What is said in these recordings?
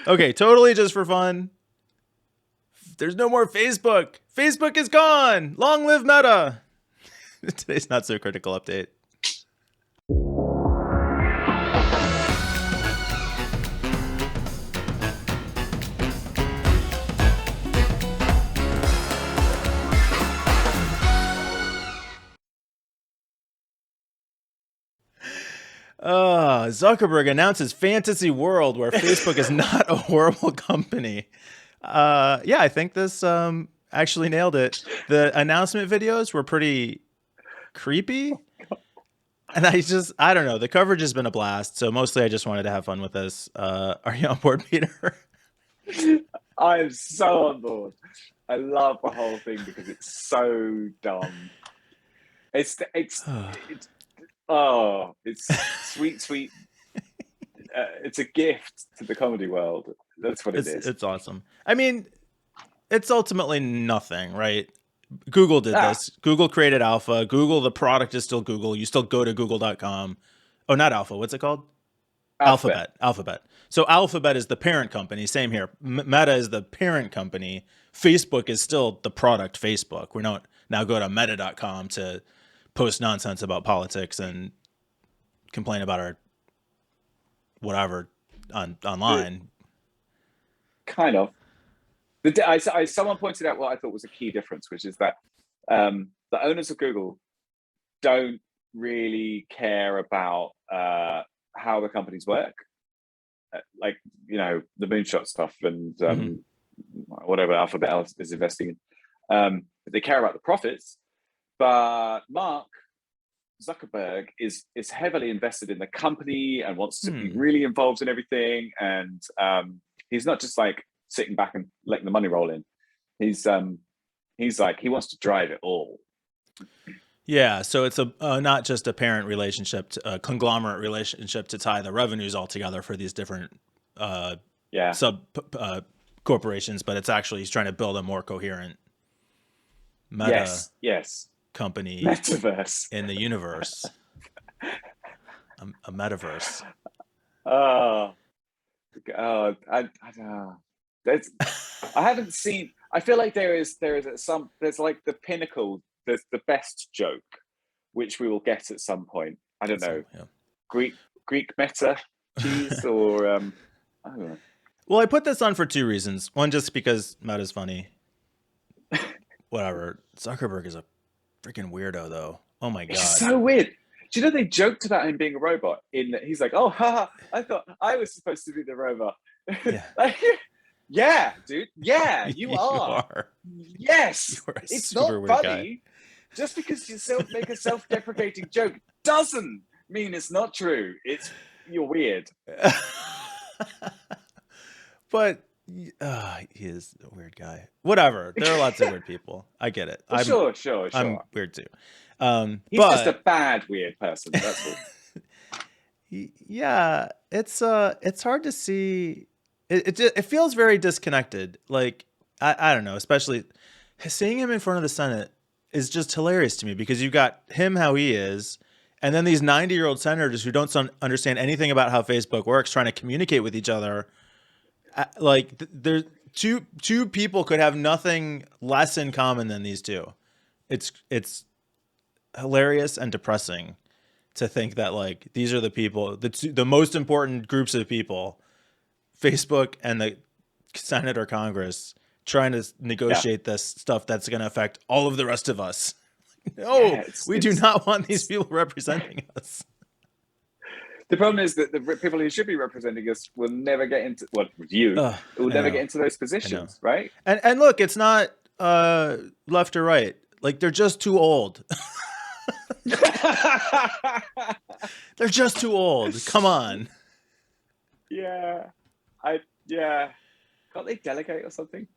Okay, totally just for fun. There's no more Facebook. Facebook is gone. Long live Meta. Today's not so critical update. Zuckerberg announces fantasy world where Facebook is not a horrible company. Yeah, I think this actually nailed it. The announcement videos were pretty creepy. And I don't know. The coverage has been a blast. So mostly I just wanted to have fun with this. Are you on board, Peter? I'm so on board. I love the whole thing because it's so dumb. It's sweet. It's a gift to the comedy world. That's what it is. It's awesome. I mean, it's ultimately nothing, right? Google did this. Google created Alpha. Google, the product is still Google. You still go to google.com. Oh, not Alpha. What's it called? Alphabet. So Alphabet is the parent company. Same here. Meta is the parent company. Facebook is still the product Facebook. We don't now go to meta.com to post nonsense about politics and complain about our whatever online. Kind of. Someone pointed out what I thought was a key difference, which is that the owners of Google don't really care about how the companies work, like the moonshot stuff and whatever Alphabet is investing in. They care about the profits, but Mark Zuckerberg is heavily invested in the company and wants to be really involved in everything, and he's not just like sitting back and letting the money roll in. He's like, he wants to drive it all. Yeah, so it's a not just a parent relationship, a conglomerate relationship to tie the revenues all together for these different sub corporations, but it's actually he's trying to build a more coherent meta company metaverse in the universe, a metaverse. I don't know. I haven't seen. I feel like there's like the pinnacle. There's the best joke, which we will get at some point. I don't know. Yeah. Greek meta cheese or I don't know. Well, I put this on for two reasons. One, just because Meta's funny. Whatever. Zuckerberg is a freaking weirdo, though. Oh my god. It's so weird. Do you know they joked about him being a robot? He's like, oh, haha, I thought I was supposed to be the robot. Yeah. Yeah, dude. Yeah, you are. Yes. It's not funny. Guy. Just because you make a self-deprecating joke doesn't mean it's not true. You're weird. But he is a weird guy. Whatever. There are lots of weird people. I get it. Sure. I'm weird too. He's just a bad weird person. That's all. Yeah, it's hard to see. It feels very disconnected. Like I don't know. Especially seeing him in front of the Senate is just hilarious to me because you've got him how he is, and then these 90-year-old senators who don't understand anything about how Facebook works, trying to communicate with each other. Like there's two people could have nothing less in common than these two. It's hilarious and depressing to think that like these are the people, the most important groups of people, Facebook and the Senate or Congress, trying to negotiate this stuff that's going to affect all of the rest of us. No, we do not want these people representing us. The problem is that the people who should be representing us will never get into never get into those positions, right? And look, it's not left or right. Like they're just too old. They're just too old. Come on. Yeah. Can't they delegate or something?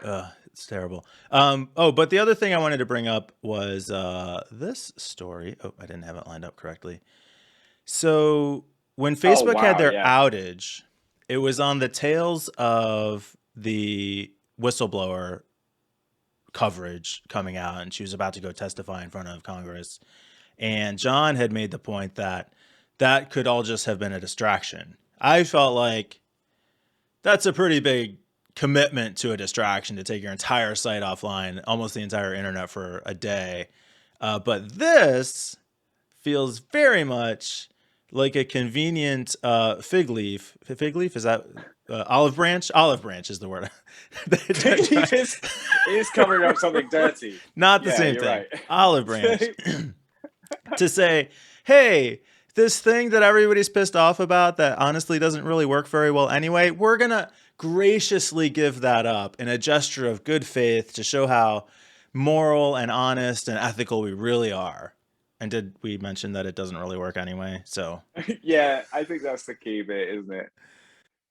It's terrible. But the other thing I wanted to bring up was this story. Oh, I didn't have it lined up correctly. So when Facebook had their outage, it was on the tails of the whistleblower coverage coming out, and she was about to go testify in front of Congress. And Jon had made the point that could all just have been a distraction. I felt like That's a pretty big commitment to a distraction to take your entire site offline, almost the entire internet for a day. But this feels very much like a convenient fig leaf. Fig leaf, is that olive branch? Olive branch is the word. It is covering up something dirty. Not the Yeah, same you're thing. right. Olive branch. To say, hey, this thing that everybody's pissed off about that honestly doesn't really work very well anyway, we're going to graciously give that up in a gesture of good faith to show how moral and honest and ethical we really are. And did we mention that it doesn't really work anyway? So, Yeah, I think that's the key bit, isn't it?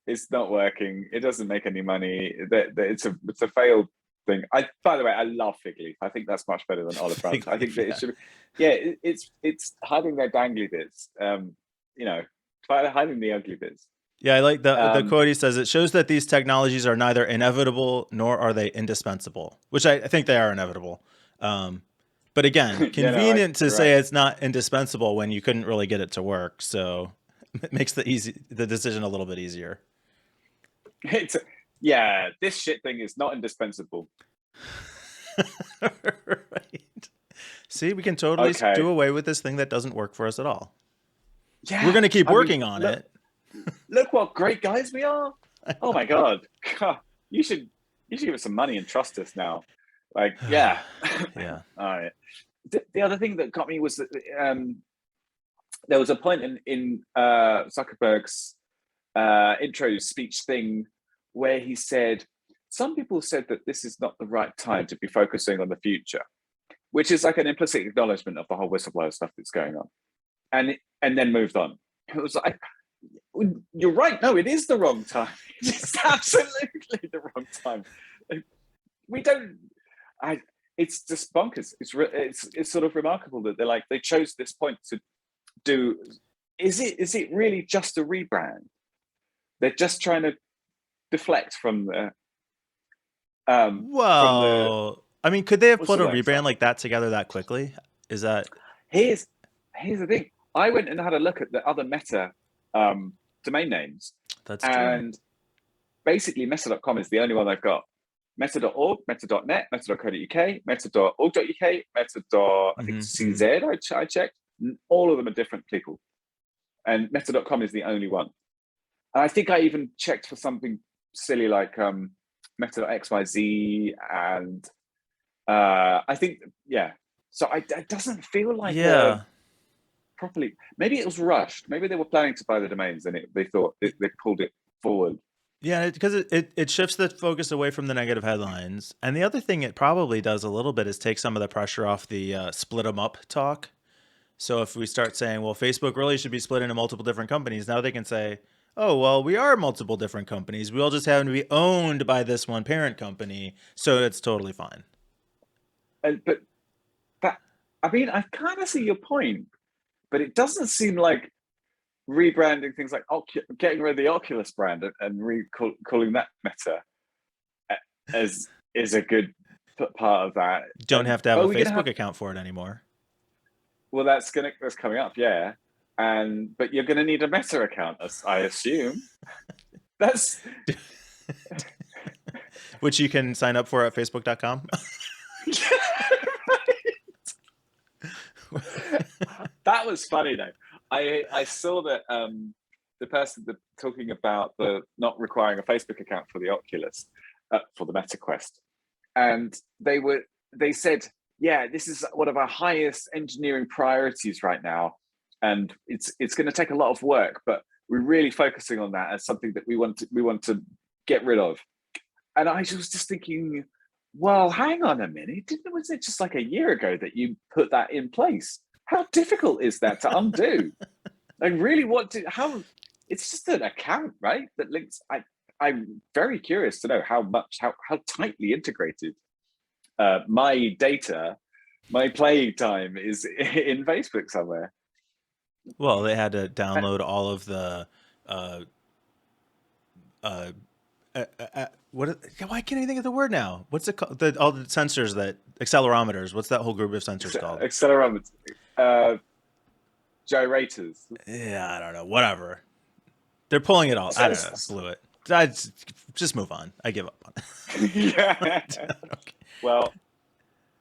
It's not working. It doesn't make any money. It's a failed thing. By the way, I love fig leaf. I think that's much better than olive branch. I think that it yeah. should. Yeah, it's hiding their dangly bits. You know, hiding the ugly bits. Yeah, I like the Um, quote. He says it shows that these technologies are neither inevitable nor are they indispensable, which I think they are inevitable. Um, but again, yeah, no, convenient to you're say right. it's not indispensable when you couldn't really get it to work. So it makes the decision a little bit easier. It's yeah. This shit thing is not indispensable. Right. See, we can totally do Okay. away with this thing that doesn't work for us at all. We're Yeah. going to keep I mean, working on look, it. look what great guys we are. Oh my god. You should give us some money and trust us now. Like, yeah. Yeah. All right. The other thing that got me was that there was a point in Zuckerberg's intro speech thing where he said, "Some people said that this is not the right time to be focusing on the future," which is like an implicit acknowledgement of the whole whistleblower stuff that's going on, and then moved on. It was like, you're right. No, it is the wrong time. It's absolutely the wrong time. We don't. I. It's just bonkers. It's sort of remarkable that they chose this point to do. Is it really just a rebrand? They're just trying to deflect from the Well, I mean, could they have what's put the a word? rebrand like that together that quickly? Is that Here's here's the thing. I went and had a look at the other Meta domain names, that's true? and basically Meta.com is the only one they've got. Meta.org, Meta.net, Meta.co.uk, Meta.org.uk, Meta. I think Hmm. Hmm. CZ. I checked. All of them are different people, and Meta.com is the only one. And I think I even checked for something silly like Meta.xyz, and I think yeah. So it doesn't feel like a Yeah. properly. Maybe it was rushed. Maybe they were planning to buy the domains, and they thought they pulled it forward. Yeah, because it shifts the focus away from the negative headlines. And the other thing it probably does a little bit is take some of the pressure off the split them up talk. So if we start saying, well, Facebook really should be split into multiple different companies, now they can say, oh, well, we are multiple different companies. We all just happen to be owned by this one parent company. So it's totally fine. But that, I mean, I kind of see your point, but it doesn't seem like rebranding things like getting rid of the Oculus brand and calling that Meta as is a good part of that. You don't have to have Oh, a we're gonna Facebook have account for it anymore. well, that's coming up, yeah. And but you're gonna need a Meta account, I assume. That's Which you can sign up for at facebook.com. that was funny though. I saw that the person that talking about the not requiring a Facebook account for the Oculus for the Meta Quest, and they said, yeah, this is one of our highest engineering priorities right now, and it's going to take a lot of work, but we're really focusing on that as something that we want to get rid of. And I was just thinking, well, hang on a minute. Was it just like a year ago that you put that in place? How difficult is that to undo? Like, really, how? It's just an account, right? That links. I'm very curious to know how tightly integrated my data, my playing time is in Facebook somewhere. Well, they had to download all of the uh, uh, why can't I think of the word now? What's it called? All the sensors that accelerometers. What's that whole group of sensors called? Accelerometers, uh, gyrators. Yeah, I don't know. Whatever. They're pulling it all. I So, don't know. Blew it. just move on. I give up on it. Yeah. Okay. Well,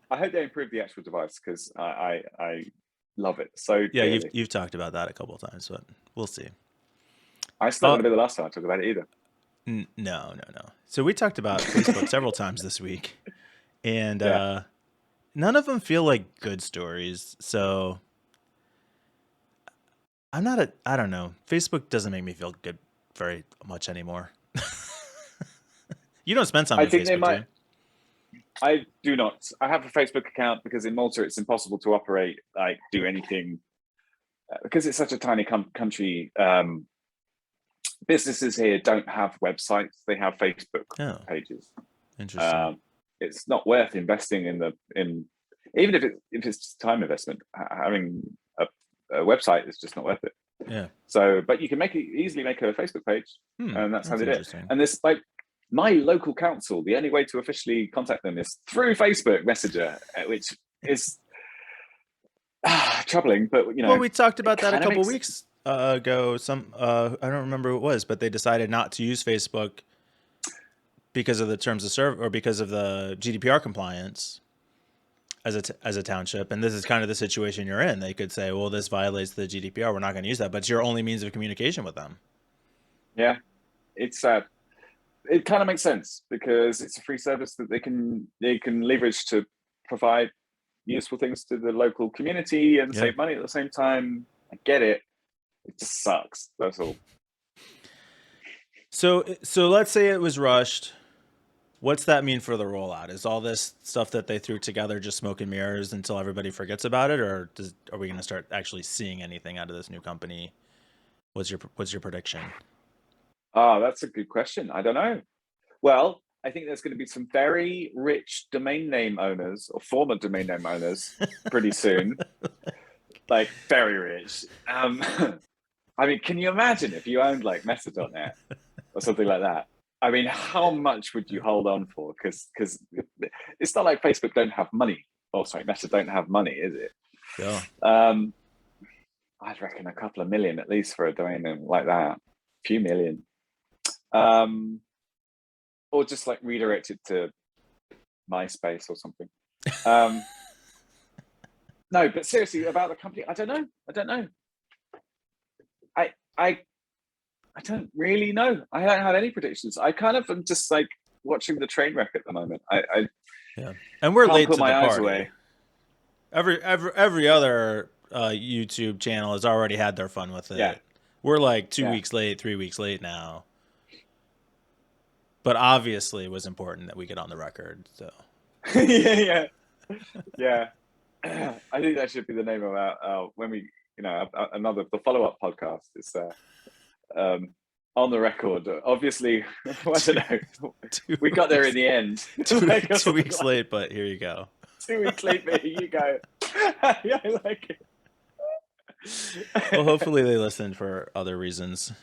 I hope they improve the actual device because I love it so Yeah, dearly. you've talked about that a couple of times, but we'll see. It's not going to be the last time I talk about it either. No. So we talked about Facebook several times this week, and Yeah. none of them feel like good stories. So I don't know. Facebook doesn't make me feel good very much anymore. You don't spend time I on think they Facebook, do might. you? I do not. I have a Facebook account because in Malta it's impossible to operate, like do anything, because it's such a tiny country. Businesses here don't have websites; they have Facebook Oh, pages. interesting. Um, it's not worth investing in even if it's time investment. Having a website is just not worth it. Yeah. So, but you can easily make a Facebook page, and that's how That's they do it. interesting. And this, like, my local council, the only way to officially contact them is through Facebook Messenger, which is troubling. But Well, we talked it about that a kind of couple makes weeks ago. I don't remember who it was, but they decided not to use Facebook because of the terms of service or because of the GDPR compliance as a township. And this is kind of the situation you're in. They could say, well, this violates the GDPR. We're not going to use that, but it's your only means of communication with them. yeah, it's sad. It kind of makes sense because it's a free service that they can leverage to provide useful things to the local community and Yeah. save money at the same time. I get it. It just sucks. That's all. So let's say it was rushed. What's that mean for the rollout? Is all this stuff that they threw together just smoke and mirrors until everybody forgets about it, or are we going to start actually seeing anything out of this new company? What's your prediction? That's a good question. I don't know. Well, I think there's going to be some very rich domain name owners or former domain name owners pretty soon, like very rich. I mean, can you imagine if you owned like Meta.net or something like that? I mean, how much would you hold on for? Because it's not like Facebook don't have money. Oh, sorry, Meta don't have money, is it? Yeah. I'd reckon a couple of million at least for a domain name like that. A few million. Or just like redirect it to MySpace or something. No, but seriously, about the company, I don't know. I don't really know. I don't have any predictions. I kind of am just like watching the train wreck at the moment. Yeah, and we're can't late put to the my eyes party. away. Every other YouTube channel has already had their fun with it. Yeah. We're like 2 Yeah. weeks late, 3 weeks late now. But obviously, it was important that we get on the record. So yeah. I think that should be the name of our when we, the follow-up podcast is on the record. Obviously, I don't know. We got there in the end. 2 weeks late, but here you go. 2 weeks late, but here you go. Yeah, I like it. Well, hopefully they listened for other reasons.